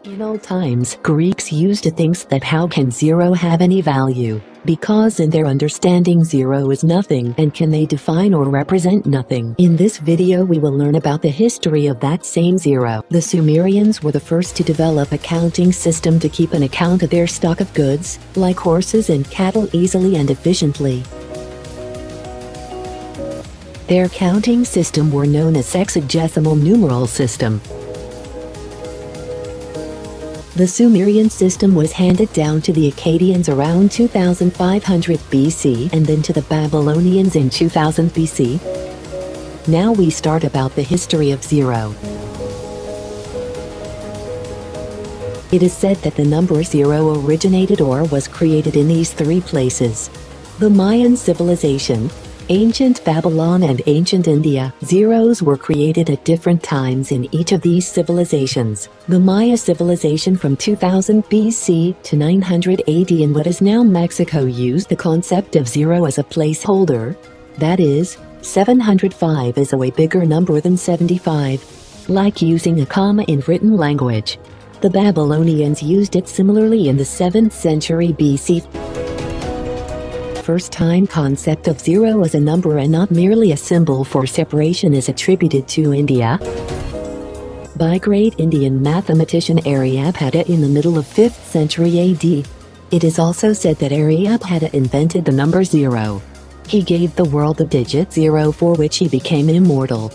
In old times, Greeks used to think that how can zero have any value, because in their understanding zero is nothing, and can they define or represent nothing. In this video we will learn about the history of that same zero. The Sumerians were the first to develop a counting system to keep an account of their stock of goods, like horses and cattle, easily and efficiently. Their counting system were known as hexadecimal numeral system. The Sumerian system was handed down to the Akkadians around 2500 BC and then to the Babylonians in 2000 BC. Now we start about the history of zero. It is said that the number zero originated or was created in these three places: the Mayan civilization, ancient Babylon and ancient India. Zeros were created at different times in each of these civilizations. The Maya civilization from 2000 BC to 900 AD in what is now Mexico used the concept of zero as a placeholder. That is, 705 is a way bigger number than 75, like using a comma in written language. The Babylonians used it similarly in the 7th century BC. First-time concept of zero as a number and not merely a symbol for separation is attributed to India by great Indian mathematician Aryabhata in the middle of 5th century AD. It is also said that Aryabhata invented the number zero. He gave the world the digit zero, for which he became immortal.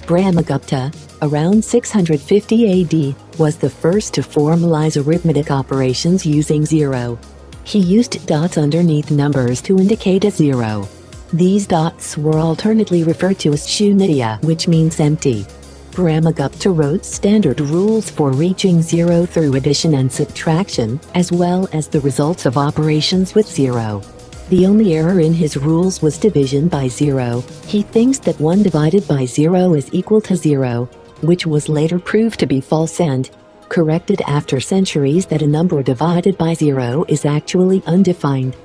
Brahmagupta, around 650 AD, was the first to formalize arithmetic operations using zero. He used dots underneath numbers to indicate a zero. These dots were alternately referred to as shunyata, which means empty. Brahmagupta wrote standard rules for reaching zero through addition and subtraction, as well as the results of operations with zero. The only error in his rules was division by zero. He thinks that 1 divided by 0 is equal to 0, which was later proved to be false and corrected after centuries that a number divided by 0 is actually undefined.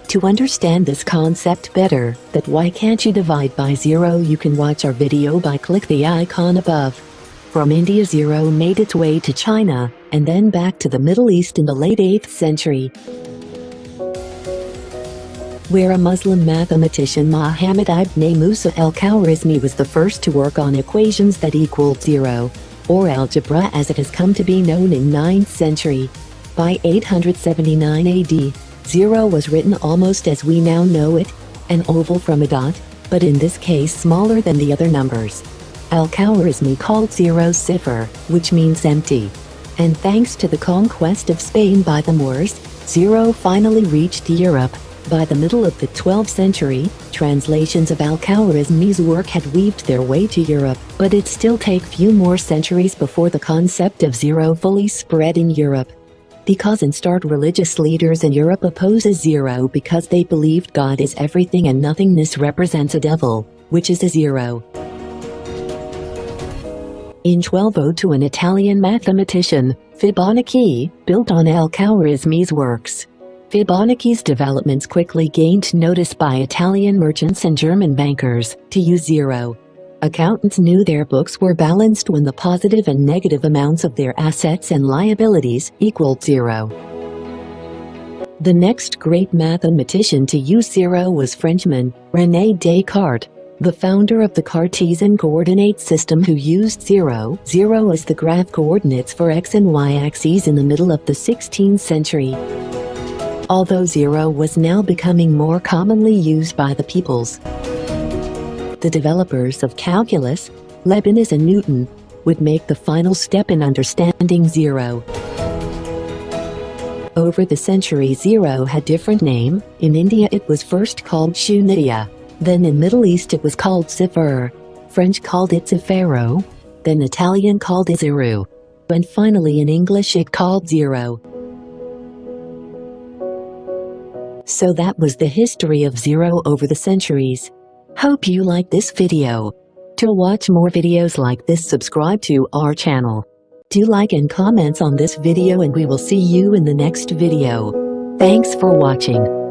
To understand this concept better, that why can't you divide by 0, you can watch our video by click the icon above. From India, zero made its way to China, and then back to the Middle East in the late 8th century, where a Muslim mathematician Muhammad ibn Musa al-Khwarizmi was the first to work on equations that equaled zero, or algebra as it has come to be known in 9th century. By 879 AD, zero was written almost as we now know it, an oval from a dot, but in this case smaller than the other numbers. Al-Khwarizmi called zero sifr, which means empty. And thanks to the conquest of Spain by the Moors, zero finally reached Europe. By the middle of the 12th century, translations of Al-Khwarizmi's work had weaved their way to Europe, but it still take few more centuries before the concept of zero fully spread in Europe. Because instart religious leaders in Europe opposes zero because they believed God is everything and nothingness represents a devil, which is a zero. In 1202, an Italian mathematician, Fibonacci, built on Al-Khwarizmi's works. Fibonacci's developments quickly gained notice by Italian merchants and German bankers to use zero. Accountants knew their books were balanced when the positive and negative amounts of their assets and liabilities equaled zero. The next great mathematician to use zero was Frenchman René Descartes, the founder of the Cartesian coordinate system, who used zero as the graph coordinates for x and y axes in the middle of the 16th century. Although zero was now becoming more commonly used by the peoples, the developers of calculus, Leibniz and Newton, would make the final step in understanding zero. Over the centuries, zero had different name. In India it was first called shunyata, then in Middle East it was called sifr, French called it zifero, then Italian called it zero, and finally in English it called zero. So that was the history of zero over the centuries. Hope you like this video. To watch more videos like this, subscribe to our channel. Do like and comments on this video, and we will see you in the next video. Thanks for watching.